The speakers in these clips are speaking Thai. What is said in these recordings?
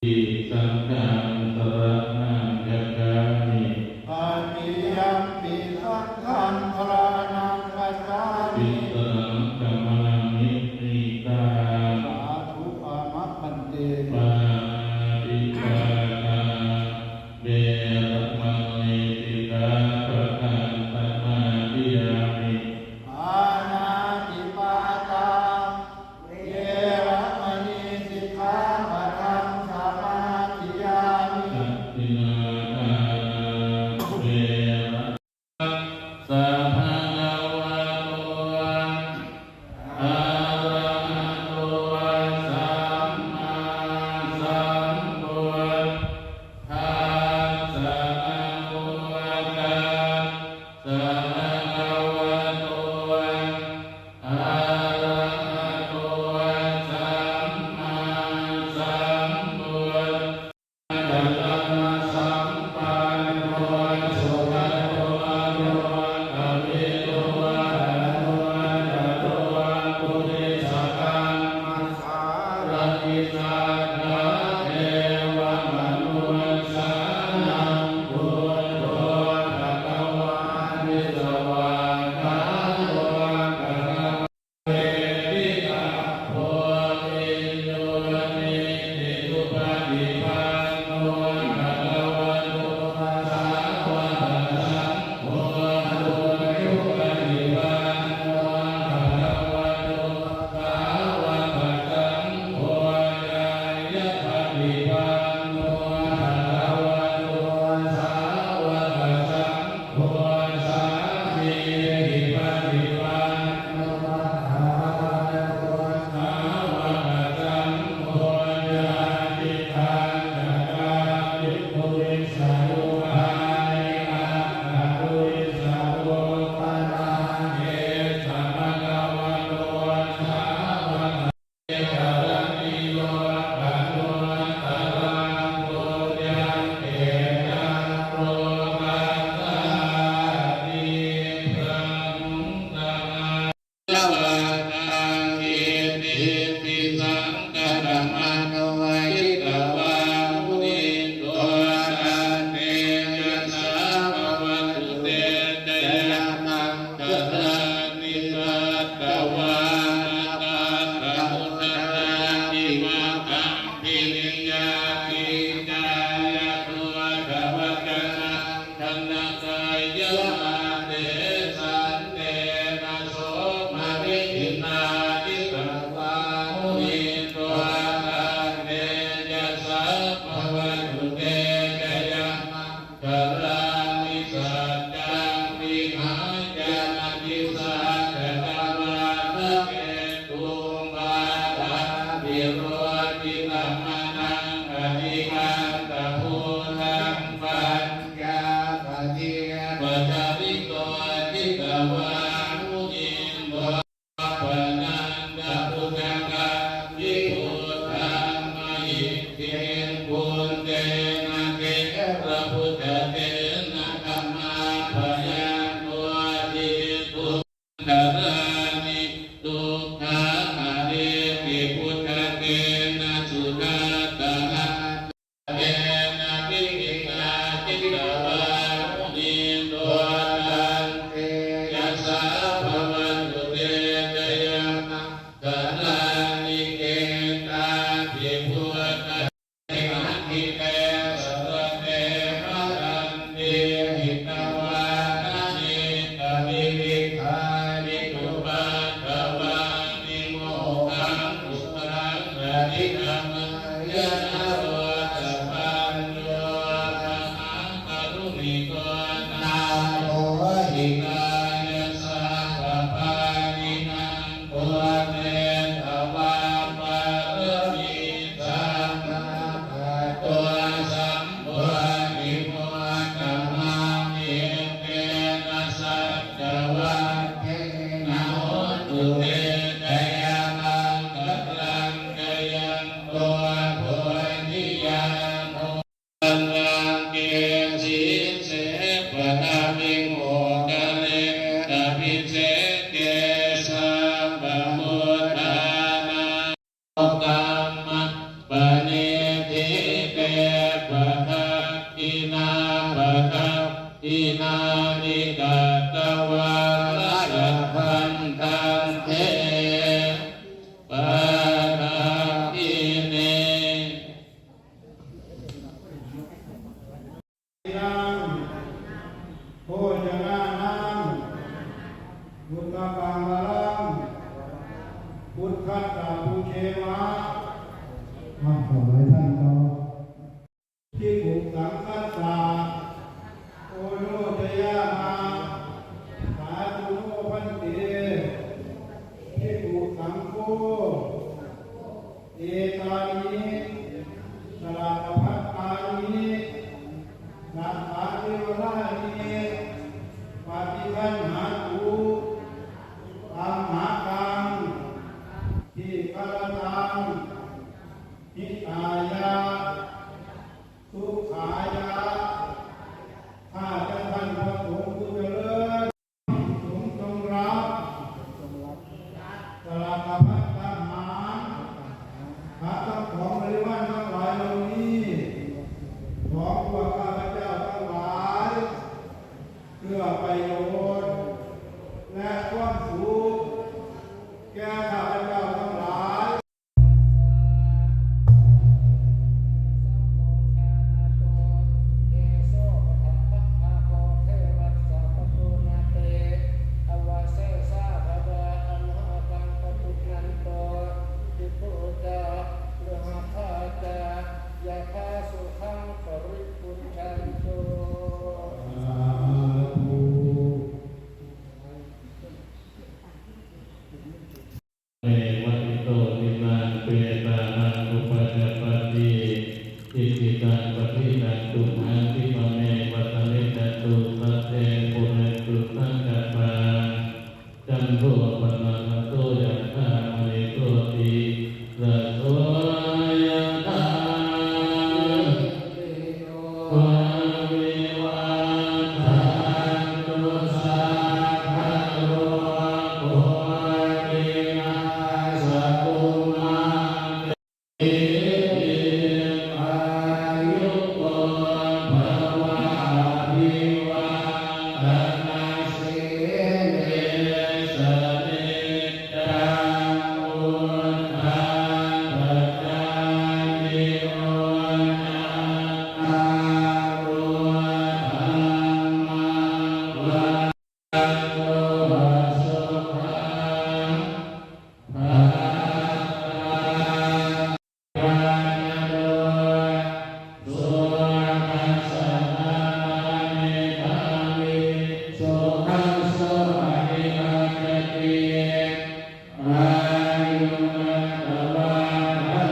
อิสังฆังสรณังคัจฉามิอาติยัมปิสังฆังสรณังคัจฉาติมิสรณังธัมมังนิพพิตาสาธุอามะพันเตปาติปาตาเวรมณีสิกขาปะทังสมาธิยามิอานาติปาตาเวรมณีสิกขาปะทังสมาธิยามิสัตถินาทาเวรสัพพะวะโตอะระหะโตสัมมาสัมพุทธัสสะนะโมตัสสะภะคะวะโตอะระหะโตสัมมาสัมพุทธัสสะสัมปันโนสุขโตอะโรอภิโตอะโนอะโตปุริสตังมัสสารติสัทธาเทวมนุสสานังพุทโธภะคะวามิสวากขาโตภะคะวะเวทิตาโพธิโยนิติสุปฏิปันโนภะคะวะโตสาวกสังโฆสุปฏิปันโนภะคะวะโตสาวกสังโฆญาญาปฏิปันโนภะคะวะโตสาวกสังโฆสามีจิปฏิปันโนภะคะวะโตสาวกสังโฆญาติทันตะวิปุริสายุภานิอาภุริสาโวปานาเกสัมภะคะวะโตสาวกเอตระนิโยปะโนตะรังโพยังเอตังโรกัสสาติพระมุตตะละวะตังอิติปิสังกะระมะโนยิตวามุนิโตตันเตยัสสะภะวะตุเตตะยะนังกะทานิสัตตวานาคามุตตะนิมาคัมปินิยาติจายะตุอะคะวะกะนังธันนะกายะมาเตสันเตนะโสมะวิหินาทิตวามุนิโตตันเตยัสสะภะวะตุเตกะยะมังกะรานิสัจจังวิหาจานิสัจจะตวานะเกตุมะทาวิโรติตัมมะนังอธิการตะโพธังปัญญาปะเทปัจจวิโกทิตวามุนิโตปะนันตะปุถะกะวิพุทธังมหิเทนปุณเตนะเกพระพุทธเตนะธัมมาพยังโตทิตุธารานิทุกขาหาริปิพุทธเตนะสุขาตาเตนะวิหิงาจิตตวามุนิโตตันเตยัสสะภะวะตุเตตะยะมังกะลานิเกตาภิพุทธเตนะทิเตสรเตมะรันเตหิตวานะเนตะวิวิภานิตุปัฏฐวานิโมหังอุตรังอธิธัมมยะนะโรสัพพัญโยธัมมังกรุณิโกนาโมหิกายะสัพพะนินังโกเตภวาปะระมิสัมมาโตสัมโพธิโมกัมมามิเตนะสัจจวัคเทนะโหตุเตตะยะมังกะลังกะยังโตโพ อิจิตังปฏิตังตุมาทิปะเมวัตเมตตุสัพเพปุเรตุสังกปาจันโทปนะระโตยะธามณิโตติระโสยะธาวะวิวัฏันตุสัพพะโลกวินาศตุมาเต อายุโกภวะอภิวาทนาสิริสนิจังวุฒาปัจจายิโนนารุธรรมวัฏโตสุขังภาสุขัสสะเมธามิสุขัสสะอริยจติอายุนันตวาทา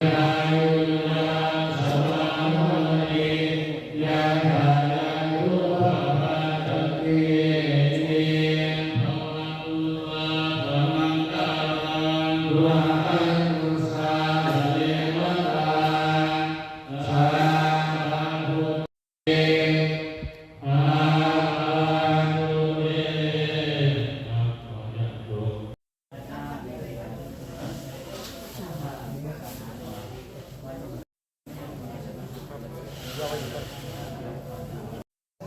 อายุนันสวังโมติยะถายุปปัจจติภวตุสะภมังกาลังดุหังตุสาเทวตาสาธุเตอาตุเตขอญาติโยม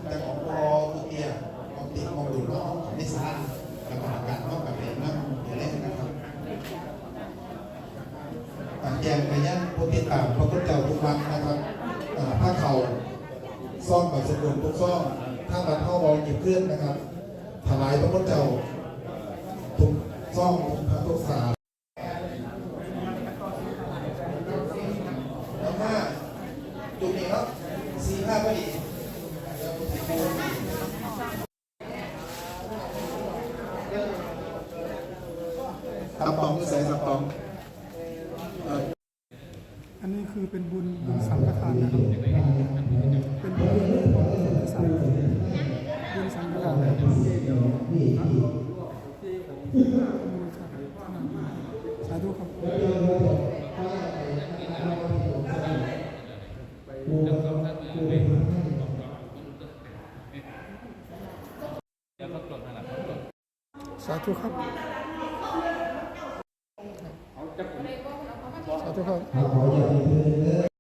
แต่ของพอตุเตียของติของดุลของนิสานแล้วก็การนอกกับเป็นนักเล่นนะครับแจงไปยันผู้ติดตามพระพุทธเจ้าทุกวันนะครับถ้าเขาซ่อมกับสกุลทุกซ่อมถ้ามันเข้าบอลหยิบเคลื่อนนะครับถวายพระพุทธเจ้าทุกซ่อมทุกสาแล้วถ้าจุดนี้ครับ4-5พอดี สับปองใส่สับปอง อันนี้คือเป็นบุญสังฆทานนะครับเป็นบุญสังบุญสังฆทานสาธุครับสาธุครับสาธุครับ